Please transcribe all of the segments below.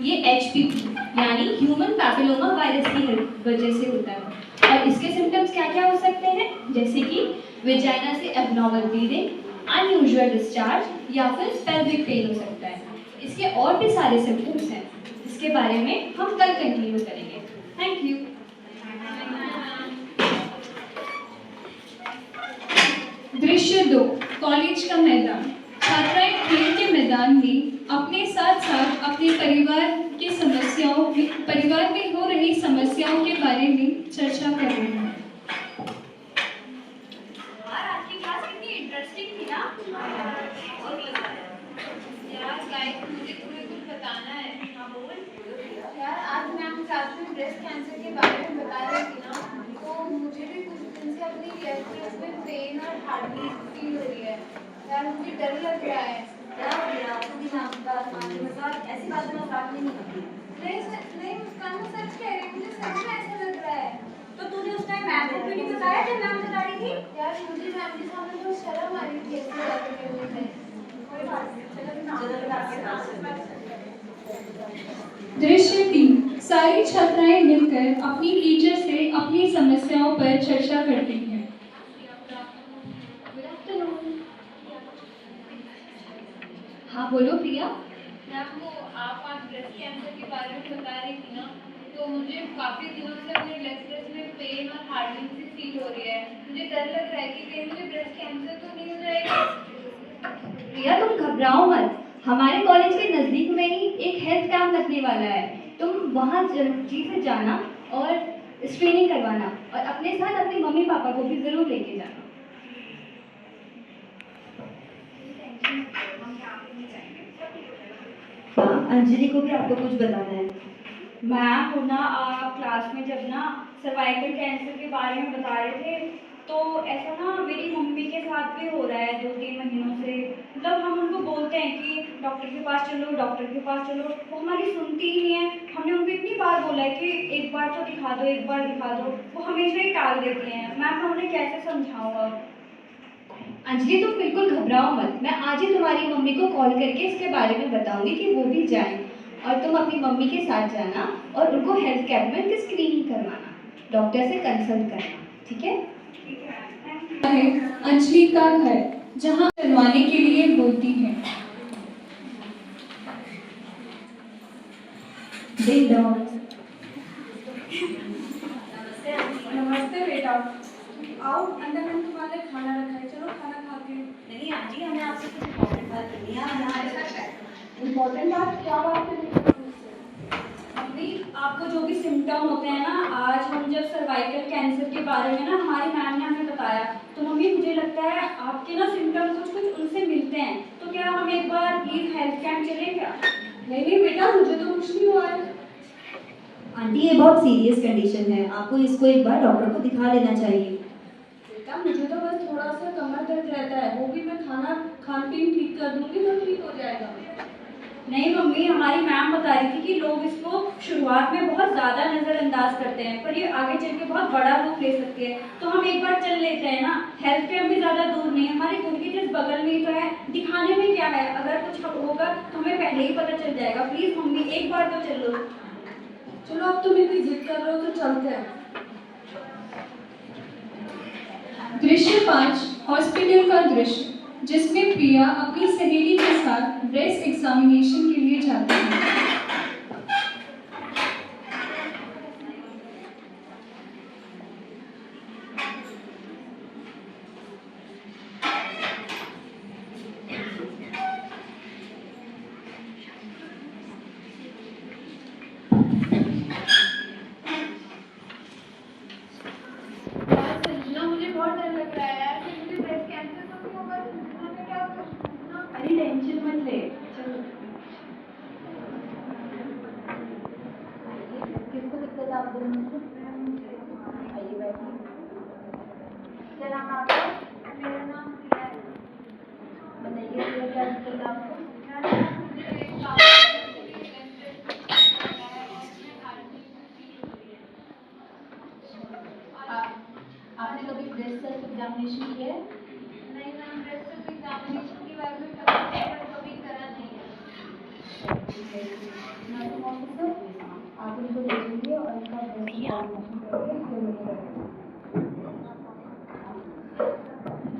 ये HPV यानी human papilloma virus की वजह से होता है। और इसके सिम्टम्स क्या क्या हो सकते हैं, जैसे कि वेजाइना से एबनॉर्मल ब्लीडिंग, अनयूजुअल डिस्चार्ज या फिर पेल्विक पेन हो सकता है। इसके और भी सारे सिम्टम्स हैं, इसके बारे में हम कल कंटिन्यू करेंगे। Thank you. दृश्य 2, कॉलेज का मैदान। छात्राएं खेल के मैदान में अपने साथ साथ अपने परिवार में हो रही समस्याओं के बारे में चर्चा कर रही हैं। आज की क्लास कितनी इंटरेस्टिंग थी ना। यार गाइस, मुझे तुम्हें कुछ बताना है। हाँ बोल। यार आज मैम क्लास में ब्रेस्ट कैंसर के बारे में बता रही थी ना, तो मुझे भी कुछ दिन से अपनी लेफ्ट में पेन और हार्ट बीट फील हो रही है। यार मुझे डर लग रहा है। ऐसी बात मैं मजाक में नहीं करती। नहीं मुस्कान, मैं सच कह रही हूँ, मुझे सच में ऐसा लग रहा है। तो तूने उस टाइम मैम को क्यों नहीं बताया जब मैम बता रही थी? यार मुझे मैम के सामने बहुत शर्म आ रही थी ऐसे बातें करने में। कोई बात नहीं, दृश्य 3, सारी छात्राएं मिलकर अपनी टीचर से अपनी समस्याओं पर चर्चा करती हैं। हाँ बोलो प्रिया। मैम वो आप आज ब्रेस्ट कैंसर के बारे में बता रही थी ना, तो मुझे काफ़ी दिनों से अपने लेफ्ट में पेन और हार्ट बीट सी फील हो रही है। मुझे डर लग रहा है कि कहीं मुझे ब्रेस्ट कैंसर तो नहीं हो जाएगा। प्रिया तुम घबराओ मत, हमारे कॉलेज के नज़दीक में ही एक हेल्थ कैंप लगने वाला है। तुम वहाँ जल्दी से जाना और स्क्रीनिंग करवाना, और अपने साथ अपने मम्मी पापा को भी ज़रूर लेके जाना। अंजलि को भी आपको कुछ बताना है। मैम वो ना क्लास में जब ना सर्वाइकल कैंसर के बारे में बता रहे थे, तो ऐसा ना मेरी मम्मी के साथ भी हो रहा है 2-3 महीनों से। मतलब हम उनको बोलते हैं कि डॉक्टर के पास चलो, डॉक्टर के पास चलो, वो हमारी सुनती ही नहीं है। हमने उनको इतनी बार बोला है कि एक बार तो दिखा दो, एक बार दिखा दो, वो हमेशा ही टाल देती हैं। मैम मैं उन्हें कैसे समझाऊँ अब? अंजलि तुम बिल्कुल घबराओ मत, मैं आज ही तुम्हारी मम्मी को कॉल करके इसके बारे में बताऊंगी कि वो भी जाएं, और तुम अपनी मम्मी के साथ जाना और उनको हेल्थ कैंप में उनकी स्क्रीनिंग करवाना, डॉक्टर से कंसल्ट करना, ठीक है? अंजलि का घर, जहाँ करवाने के लिए बोलती है। नमस्ते बेटा, आओ अंदर, मैंने तुम्हारे लिए खाना रखा है, चलो खाना खा के। नहीं आंटी, हमें आपसे कुछ इम्पोर्टेंट बात करनी है। आप यहाँ इम्पोर्टेंट बात, क्या बात है? मम्मी आपको जो भी सिम्टम होते हैं ना, आज हम जब सर्वाइकल कैंसर के बारे में ना हमारी मैम ने हमें बताया, तो मम्मी मुझे लगता है आपके ना सिम्टम कुछ कुछ उनसे मिलते हैं। तो क्या हम एक बार प्लीज हेल्थ कैंप चलें क्या? नहीं बेटा, मुझे तो कुछ नहीं हुआ है। आंटी ये बहुत सीरियस कंडीशन है, आपको इसको एक बार डॉक्टर को दिखा लेना चाहिए। बेटा मुझे तो बस थोड़ा सा कमर दर्द रहता है, वो भी मैं खान पीन ठीक कर दूंगी तो ठीक हो जाएगा। नहीं मम्मी, हमारी मैम बता रही थी कि लोग इसको शुरुआत में बहुत ज़्यादा नज़रअंदाज करते हैं, पर ये आगे चल के बहुत बड़ा रूप ले सकती है। तो हम एक बार चल लेते हैं ना, हेल्थ कैंप भी ज़्यादा दूर नहीं है, हमारे घर के जस्ट बगल में ही तो है। दिखाने में क्या है, अगर कुछ होगा तो हमें पहले ही पता चल जाएगा। प्लीज़ मम्मी एक बार तो चलो। चलो अब तुम इतनी जिद कर रहे हो तो चलते हैं। दृश्य 5, हॉस्पिटल का दृश्य, जिसमें प्रिया अपनी सहेली के साथ ब्रेस्ट एग्जामिनेशन के लिए जाती है। मुझे बहुत डर लग रहा है यार कि मुझे ब्रेस्ट कैंसर तो नहीं होगा। मैं क्या करूँ? अरे टेंशन मत ले, चलो। किसको दिक्कत है आप दोनों में से? आइए बैठिए। क्या नाम है आपका? मेरा नाम प्रिया है। बताइए भैया, क्या दिक्कत है आपको? मुझे एक काफी दिनों से मेरी लेफ्ट ब्रेस्ट कैंसर हो रहा है और मैं हार्ट बीट फील हो रही है। आपने कभी ब्रेस्ट सेल्फ एग्जामिनेशन किया है? नहीं मैम, ब्रेस्ट सेल्फ एग्जामिनेशन के बारे में पता है पर कभी करा नहीं है। ठीक है, मैं तो बहुत आप इनको देखेंगे और इनका ब्रेस्ट एग्जामिनेशन करेंगे फिर मुझे बताइए।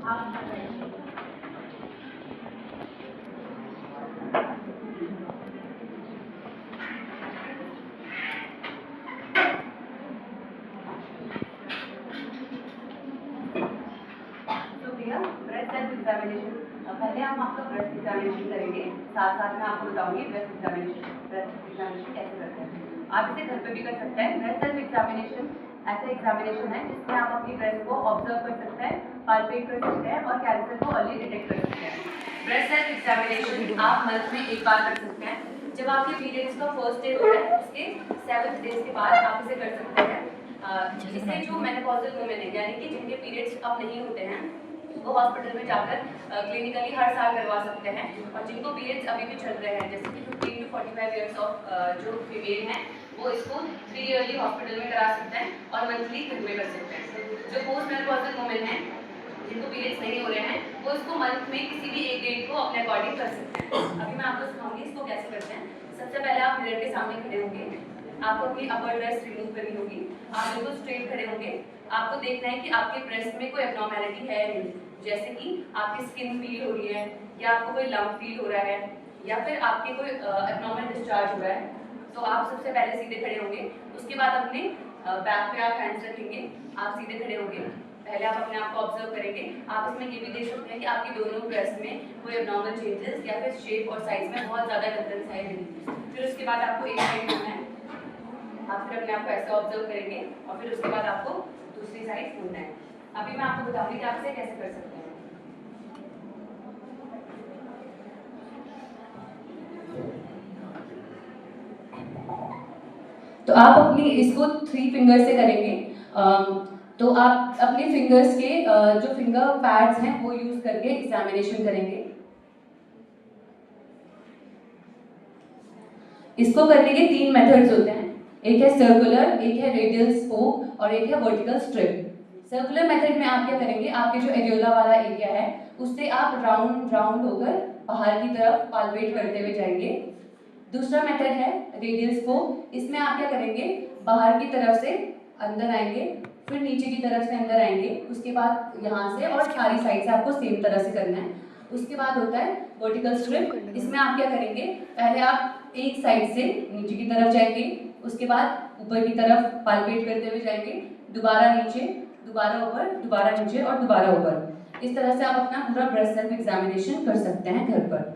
आप बताइए। तो भैया ब्रेस्ट सेल्फ एग्जामिनेशन पहले हम आपका ब्रेस्ट एग्जामिनेशन करेंगे, साथ साथ मैं आपको बताऊंगी ब्रेस्ट एग्जामिनेशन कैसे करते हैं। आप इसे घर पे भी कर सकते हैं। ब्रेस्ट सेल्फ एग्जामिनेशन ऐसा एग्जामिनेशन है जिसमें आप अपनी ब्रेस्ट को ऑब्जर्व कर सकते हैं, पाल्पेट कर सकते हैं और कैंसर को अर्ली डिटेक्ट कर सकते हैं। ब्रेस्ट सेल्फ एग्जामिनेशन आप मंथ में एक बार कर सकते हैं। जब आपके पीरियड्स का फर्स्ट डे होता है उसके 7 डेज के बाद आप इसे कर सकते हैं। इससे जो मेनोपॉजल वुमेन है यानी कि जिनके पीरियड्स अब नहीं होते हैं वो हॉस्पिटल में जाकर क्लिनिकली हर साल करवा सकते हैं, और जिनको पीरियड्स अभी भी चल रहे हैं जैसे कि 15 to 45 ईयर्स ऑफ जो फीमेल हैं वो इसको 3 ईयरली हॉस्पिटल में करा सकते हैं और मंथली घर में कर सकते हैं। जो पोस्ट मेनोपॉजल वुमेन है जिनको पीरियड्स नहीं हो रहे हैं वो इसको मंथ में किसी भी एक डेट को अपने अकॉर्डिंग कर सकते हैं। अभी मैं आपको सिखाऊंगी इसको कैसे करते हैं। सबसे पहले आप मिरर के सामने खड़े होंगे, आपको अपनी अपर ड्रेस रिमूव करनी होगी, आप बिल्कुल स्ट्रेट खड़े होंगे। आपको देखना है कि आपके ब्रेस्ट में कोई एब्नॉर्मैलिटी है नहीं, जैसे कि आपकी स्किन फील हो रही है या आपको कोई लम्प फील हो रहा है या फिर आपके कोई एब्नॉर्मल डिस्चार्ज हो रहा है। तो आप सबसे पहले सीधे खड़े होंगे, उसके बाद अपने बैक पे आप हैंड्स रखेंगे, आप सीधे खड़े होंगे। पहले आप अपने आप को ऑब्जर्व करेंगे। आप इसमें ये भी देख सकते हैं कि आपकी दोनों ब्रेस्ट में कोई एब्नॉर्मल चेंजेस या फिर शेप और साइज में बहुत ज़्यादा डिफरेंस है नहीं। फिर उसके बाद आपको एक साइड होना है, आप फिर अपने आप को ऐसे ऑब्जर्व करेंगे और फिर उसके बाद आपको दूसरी साइड घूमना है। अभी मैं आपको बताऊंगी कि आप इसे कैसे कर सकते हैं। तो आप अपनी इसको 3 फिंगर से करेंगे। तो आप अपने फिंगर्स के जो फिंगर पैड्स हैं वो यूज करके एग्जामिनेशन करेंगे। इसको करने के 3 मेथड्स होते हैं, एक है सर्कुलर, एक है रेडियल स्पोक और एक है वर्टिकल स्ट्रिप। सर्कुलर मेथड में आप क्या करेंगे, आपके जो एरियोला वाला एरिया है उससे आप राउंड होकर बाहर की तरफ पाल्पेट करते हुए जाएंगे। दूसरा मेथड है रेडियल स्पोक, इसमें आप क्या करेंगे, बाहर की तरफ से अंदर आएंगे, फिर नीचे की तरफ से अंदर आएंगे, उसके बाद यहाँ से और सारी साइड से आपको सेम तरह से करना है। उसके बाद होता है वर्टिकल स्ट्रिप, इसमें आप क्या करेंगे, पहले आप एक साइड से नीचे की तरफ जाएंगे, उसके बाद ऊपर की तरफ पाल्पेट करते हुए जाएंगे, दोबारा नीचे, दोबारा ऊपर, दोबारा नीचे और दोबारा ऊपर। इस तरह से आप अपना पूरा ब्रेस्ट सेल्फ एग्जामिनेशन कर सकते हैं घर पर।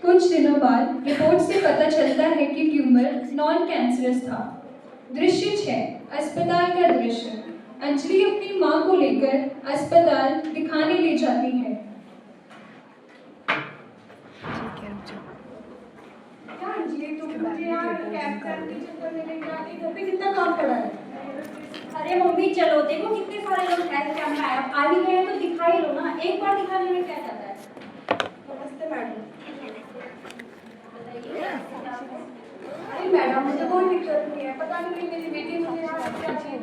कुछ दिनों बाद रिपोर्ट से पता चलता है कि ट्यूमर नॉन कैंसरस था। दृश्य 6, अस्पताल का दृश्य। अंजलि अपनी मां को लेकर अस्पताल दिखाने ले जाती है। क्या अंजलि, तुम मुझे यार कैंसर के चक्कर में लेकर आ गई? घर पे कितना काम पड़ा है। अरे मम्मी चलो, देखो कितने सारे लोग हेल्थ कैंप में आए, आप आ ही गए हैं तो दिखा ही लो ना, एक बार दिखाने में क्या जाता है। नमस्ते मैडम। बताइए। अरे मैडम, मुझे कोई दिक्कत नहीं है, पता नहीं मेरी बेटी मुझे यहाँ क्या चाहिए।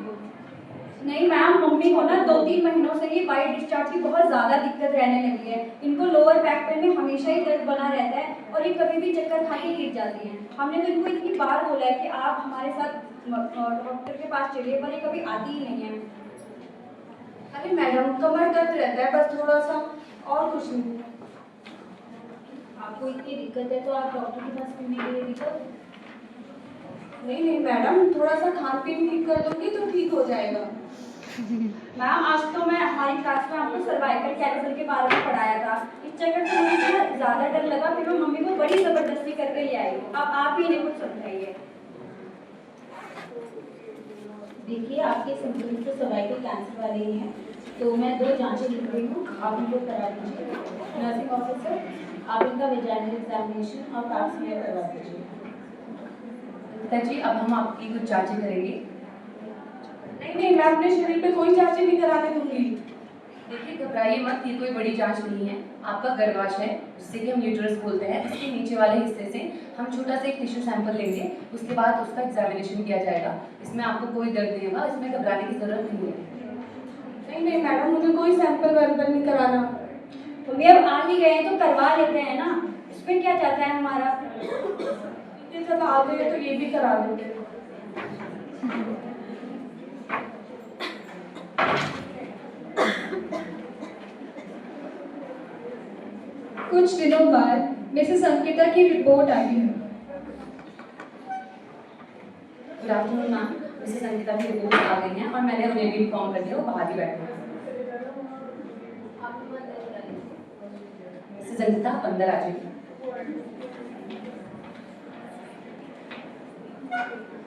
नहीं मैम, मम्मी को ना 2-3 महीनों से ही वाइट डिस्चार्ज की बहुत ज़्यादा दिक्कत रहने लगी है। इनको लोअर बैक पेन में हमेशा ही दर्द बना रहता है और ये कभी भी चक्कर खा के गिर जाती हैं। हमने तो इनको इतनी बार बोला है कि आप हमारे साथ डॉक्टर के पास चलिए, पर ये कभी आती ही नहीं है। अरे मैडम, कमर दर्द रहता है बस थोड़ा सा, और कुछ नहीं। आपको इतनी दिक्कत है तो आप डॉक्टर के पास क्यों नहीं गए अभी तक? नहीं मैडम, थोड़ा सा खान पीन ठीक कर लूँगी तो ठीक हो जाएगा। मैम, आज तो मैं हमारी क्लास में आपको सर्वाइकल कैंसर के बारे में पढ़ाया था। इस चक्कर से मुझे इतना ज़्यादा डर लगा, फिर मैं मम्मी को बड़ी ज़बरदस्ती करके ले आई। अब आप ही इन्हें कुछ समझाइए। देखिए, आपके सिम्टम्स तो सर्वाइकल कैंसर वाले ही हैं, तो मैं 2 जांचें लिख रही हूँ, आप उनको करा दीजिए। नर्सिंग ऑफिसर, आप इनका वेजाइनल एग्जामिनेशन और पैप स्मीयर करवा दीजिए। जी, अब हम आपकी कुछ जांचें करेंगे। नहीं, मैं अपने शरीर पे कोई जांच नहीं कराने दूंगी। देखिए, घबराइए मत, ये कोई बड़ी जांच नहीं है। आपका गर्भाशय, जिसे कि हम यूट्रस बोलते हैं, इसके नीचे वाले हिस्से से हम छोटा सा एक टिश्यू सैंपल लेंगे, उसके बाद उसका एग्जामिनेशन किया जाएगा। इसमें आपको कोई दर्द नहीं होगा, इसमें घबराने की जरूरत नहीं है। नहीं नहीं मैडम, मुझे कोई सैंपल वैम्पल नहीं कराना। मम्मी अब आ ही गए तो करवा लेते हैं ना, इसमें क्या जाता है हमारा। ये जब आ गए तो ये भी करा देते हैं। कुछ दिनों बाद मिसेस अंकिता की रिपोर्ट आई है। Good afternoon ma'am, Mrs Ankita की रिपोर्ट आ गई हैं और मैंने उन्हें भी इन्फॉर्म कर दिया, वो बाहर ही बैठे हैं। मिसेस अंकिता अंदर आ जाइए।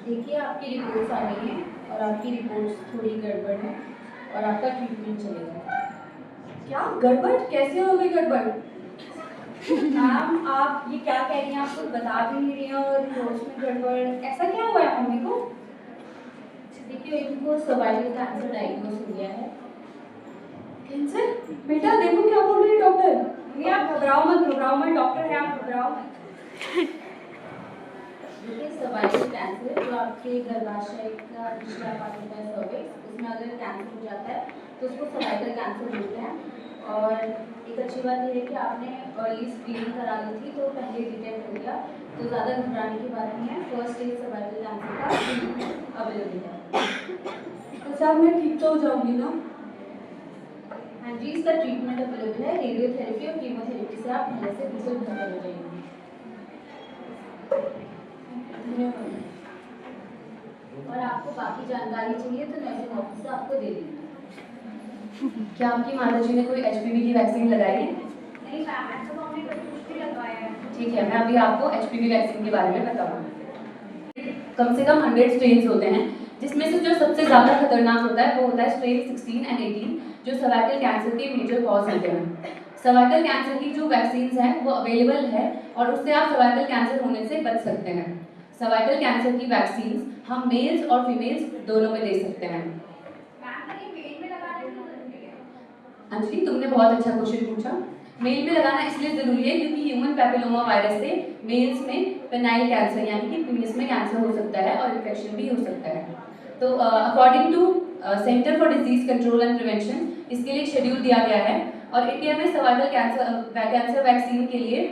देखिए आपकी रिपोर्ट्स आ गई हैं और आपकी रिपोर्ट्स थोड़ी गड़बड़ है और आपका ट्रीटमेंट चलेगा। क्या गड़बड़? कैसे हो गई गड़बड़? मैम आप ये क्या कह रही हैं, आप कुछ बता भी नहीं रही हैं और रिपोर्ट्स में गड़बड़, ऐसा क्या हुआ है मम्मी को। देखिए इनको सर्वाइकल कैंसर डायग्नोस हो गया है। कैंसर? बेटा देखो क्या बोल रही है डॉक्टर। मम्मी आप घबराओ मत, डॉक्टर है, आप घबराओ मत। देखिए सर्वाइकल कैंसर जो आपके गर्भाशय का निचला पार्ट होता है सर्विक्स, उसमें अगर कैंसर हो जाता है तो उसको सर्वाइकल कैंसर बोलते हैं। और एक अच्छी बात यह है कि आपने अर्ली स्क्रीनिंग करा ली थी तो पहले डिटेक्ट हो गया, तो ज़्यादा घबराने की बात नहीं है। फर्स्ट स्टेज सर्वाइकल कैंसर का अवेलेबल है। तो साहब मैं ठीक तो हो जाऊंगी ना? हाँ जी, इसका ट्रीटमेंट अवेलेबल है। रेडियोथेरेपी और कीमोथेरेपी से आप पहले से बिल्कुल बेहतर हो जाएंगे। और आपको बाकी जानकारी चाहिए तो नर्सिंग ऑफिस से आपको दे देंगे। क्या आपकी माता जी ने कोई HPV की वैक्सीन लगाई है? नहीं मैम, ऐसा तो हमने कभी कुछ भी लगवाया है। ठीक है, मैं अभी आपको HPV वैक्सीन के बारे में बताऊंगी। कम से कम 100 स्ट्रेन होते हैं, जिसमें से जो सबसे ज़्यादा खतरनाक होता है वो होता है स्ट्रेन 16 एंड 18, जो सर्वाइकल कैंसर के मेजर कॉज होते हैं। सर्वाइकल कैंसर की जो वैक्सीन है वो अवेलेबल है और उससे आप सर्वाइकल कैंसर होने से बच सकते हैं। सर्वाइकल कैंसर की वैक्सीन हम मेल्स और फीमेल्स दोनों में दे सकते हैं। अंजलि, तुमने बहुत अच्छा क्वेश्चन पूछा। मेल में लगाना इसलिए जरूरी है क्योंकि ह्यूमन पैपिलोमा वायरस से मेल्स में पेनाइल कैंसर यानी कि पीनिस में कैंसर हो सकता है और इन्फेक्शन भी हो सकता है। तो according to Center for Disease Control and Prevention इसके लिए शेड्यूल दिया गया है और इंडिया में सर्वाइकल कैंसर वैक्सीन के लिए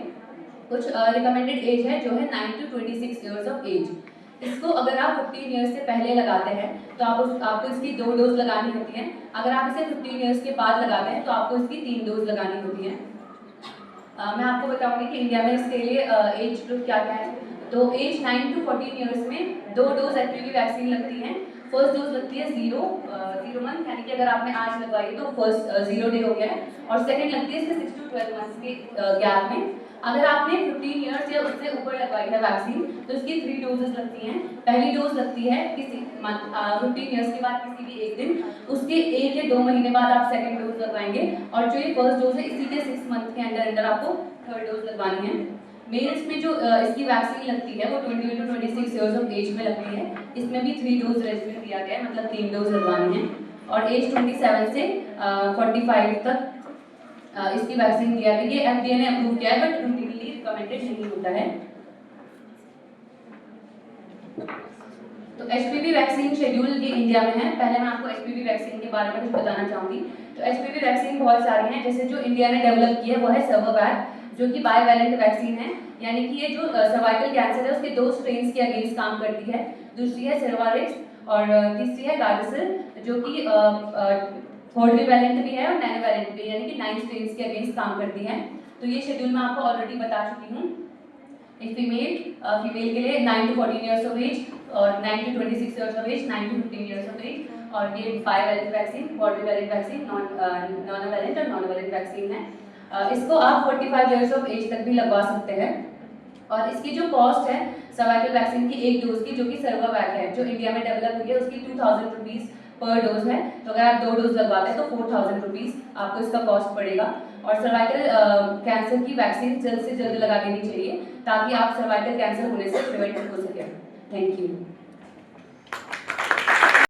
कुछ रिकमेंडेड एज है जो है 9 to 26 ईयर्स ऑफ एज। इसको अगर आप 15 ईयर्स से पहले लगाते हैं तो आपको इसकी 2 डोज लगानी होती है। अगर आप इसे 15 ईयर्स के बाद लगाते हैं तो आपको इसकी 3 डोज लगानी होती है। मैं आपको बताऊंगी कि इंडिया में इसके लिए एज ग्रुप क्या क्या है। तो एज 9 to 14 ईयर्स में 2 डोज HPV वैक्सीन लगती है। फर्स्ट डोज लगती है 0 मंथ यानी कि अगर आपने आज लगवाई तो फर्स्ट 0 डे हो गया है और सेकंड लगती है इसके 6 to 12 मंथ्स के गैप में। अगर आपने 15 ईयर्स या उससे ऊपर लगवाई है वैक्सीन तो इसकी 3 डोजेस लगती हैं। पहली डोज लगती है किसी 15 ईयर्स के बाद किसी भी एक दिन, उसके 1 या 2 महीने बाद आप सेकंड डोज लगवाएंगे और जो ये फर्स्ट डोज है इसी के 6 मंथ के अंदर आपको थर्ड डोज लगवानी है। मेल्स में जो इसकी वैक्सीन लगती है वो 20 to 26 ईयर्स ऑफ एज में लगती है। इसमें भी 3 डोज रेजिमेंट दिया गया है, मतलब 3 डोज लगवानी है और एज 27 से 45 तक इसकी वैक्सीन दिया गया। ये FDA ने अप्रूव किया है बट रूटीनली रिकमेंडेड नहीं होता है। तो HPV वैक्सीन शेड्यूल ये इंडिया में है। पहले मैं आपको HPV वैक्सीन के बारे में कुछ बताना चाहूँगी। तो HPV वैक्सीन बहुत सारी हैं, जैसे जो इंडिया ने डेवलप की है वो है सर्वोवैक, जो कि बाइवैलेंट वैक्सीन है, यानी कि ये जो सर्वाइकल कैंसर है उसके 2 स्ट्रेन्स के अगेंस्ट काम करती है। दूसरी है सेरोवारिक्स और तीसरी है गार्डासिल, जो कि क्वाड्रिवैलेंट भी है और नैनोवैलेंट भी, यानी कि 9 स्ट्रेन्स के अगेंस्ट काम करती है। तो ये शेड्यूल मैं आपको ऑलरेडी बता चुकी हूँ। फीमेल के लिए 9 to 14 ईयर्स ऑफ एज और 9 to 26 years of age, 9 to 15 years of age. और ये bivalent vaccine, quadrivalent vaccine, nonavalent और नॉनवैलेंट वैक्सीन है। इसको आप 45 ईयर्स ऑफ एज तक भी लगवा सकते हैं। और इसकी जो कॉस्ट है सर्वाइकल वैक्सीन की एक डोज की, जो कि सर्वोवैक है, जो इंडिया में डेवलप हुई है, उसकी 2000 रुपीज़ पर डोज है। तो अगर आप 2 डोज लगवाते हैं तो 4000 रुपीज़ आपको इसका कॉस्ट पड़ेगा। और सर्वाइकल कैंसर की वैक्सीन जल्द से जल्द लगा देनी चाहिए ताकि आप सर्वाइकल कैंसर होने से प्रिवेंट हो सकें। Thank you.